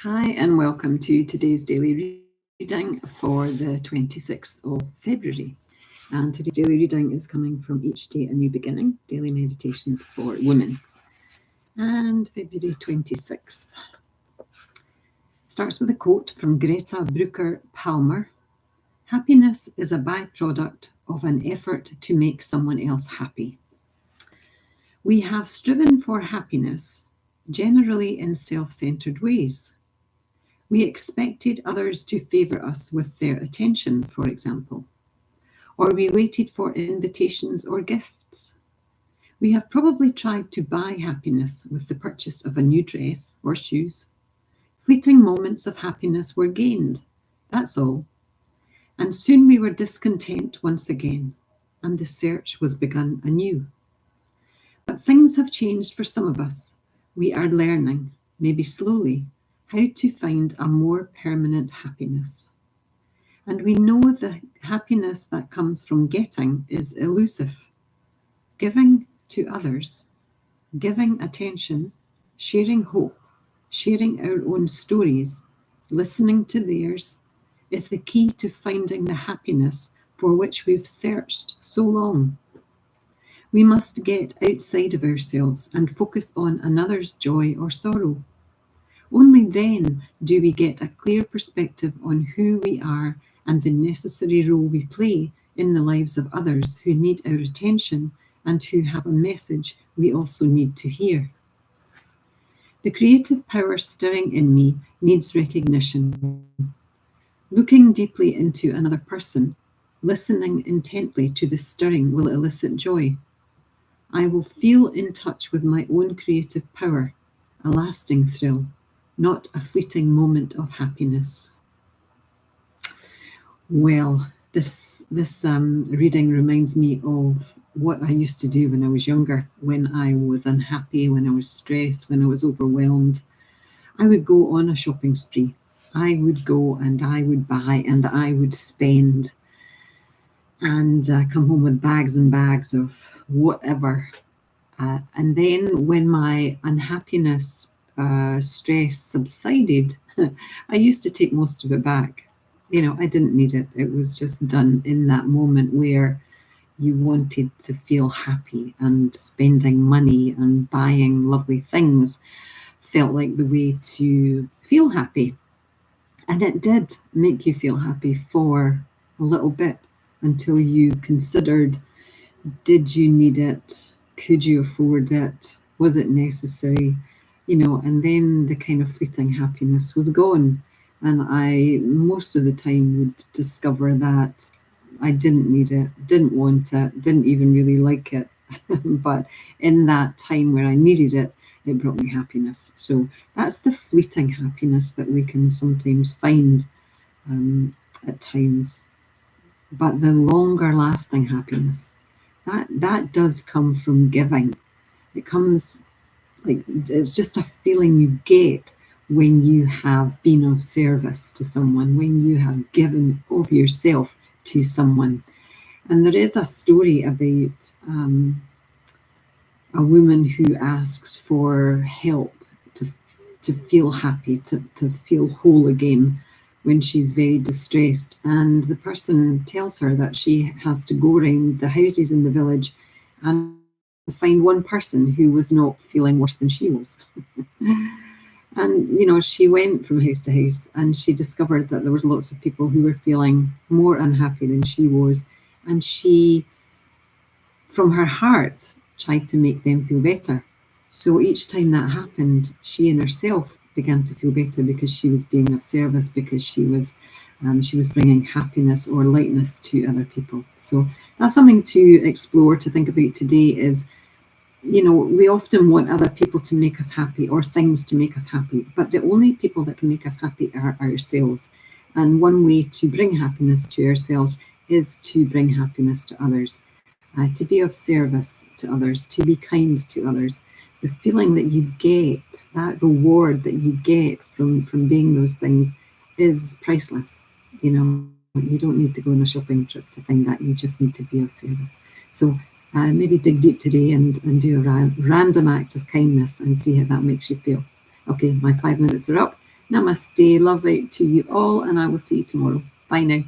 Hi, and welcome to today's daily reading for the 26th of February. And today's daily reading is coming from Each Day a New Beginning, Daily Meditations for Women. And February 26th starts with a quote from Greta Brooker Palmer. Happiness is a byproduct of an effort to make someone else happy. We have striven for happiness, generally in self-centered ways. We expected others to favour us with their attention, for example, or we waited for invitations or gifts. We have probably tried to buy happiness with the purchase of a new dress or shoes. Fleeting moments of happiness were gained, that's all. And soon we were discontent once again, and the search was begun anew. But things have changed for some of us. We are learning, maybe slowly, how to find a more permanent happiness. And we know the happiness that comes from getting is elusive. Giving to others, giving attention, sharing hope, sharing our own stories, listening to theirs, is the key to finding the happiness for which we've searched so long. We must get outside of ourselves and focus on another's joy or sorrow. Only then do we get a clear perspective on who we are and the necessary role we play in the lives of others who need our attention and who have a message we also need to hear. The creative power stirring in me needs recognition. Looking deeply into another person, listening intently to the stirring will elicit joy. I will feel in touch with my own creative power, a lasting thrill, not a fleeting moment of happiness. Well, this reading reminds me of what I used to do when I was younger, when I was unhappy, when I was stressed, when I was overwhelmed. I would go on a shopping spree. I would go and I would buy and I would spend and come home with bags and bags of whatever. And then when my unhappiness, stress subsided, I used to take most of it back. I didn't need it. It was just done in that moment where you wanted to feel happy, and spending money and buying lovely things felt like the way to feel happy. And it did make you feel happy for a little bit until you considered, did you need it? Could you afford it? Was it necessary? And then the kind of fleeting happiness was gone. And I, most of the time, would discover that I didn't need it, didn't want it, didn't even really like it. But in that time where I needed it, it brought me happiness. So that's the fleeting happiness that we can sometimes find at times. But the longer lasting happiness, that does come from giving. It comes it's just a feeling you get when you have been of service to someone, when you have given of yourself to someone. And there is a story about a woman who asks for help to feel happy, to feel whole again when she's very distressed. And the person tells her that she has to go around the houses in the village and find one person who was not feeling worse than she was. And, she went from house to house and she discovered that there was lots of people who were feeling more unhappy than she was. And she, from her heart, tried to make them feel better. So each time that happened, she in herself began to feel better because she was being of service, because she was bringing happiness or lightness to other people. So that's something to explore, to think about today is, we often want other people to make us happy or things to make us happy, but the only people that can make us happy are ourselves. And one way to bring happiness to ourselves is to bring happiness to others, to be of service to others, to be kind to others. The feeling that you get, that reward that you get from being those things is priceless. You don't need to go on a shopping trip to find that. You just need to be of service. So maybe dig deep today and do a random act of kindness and see how that makes you feel. Okay, my 5 minutes are up. Namaste. Lovely to you all, and I will see you tomorrow. Bye now.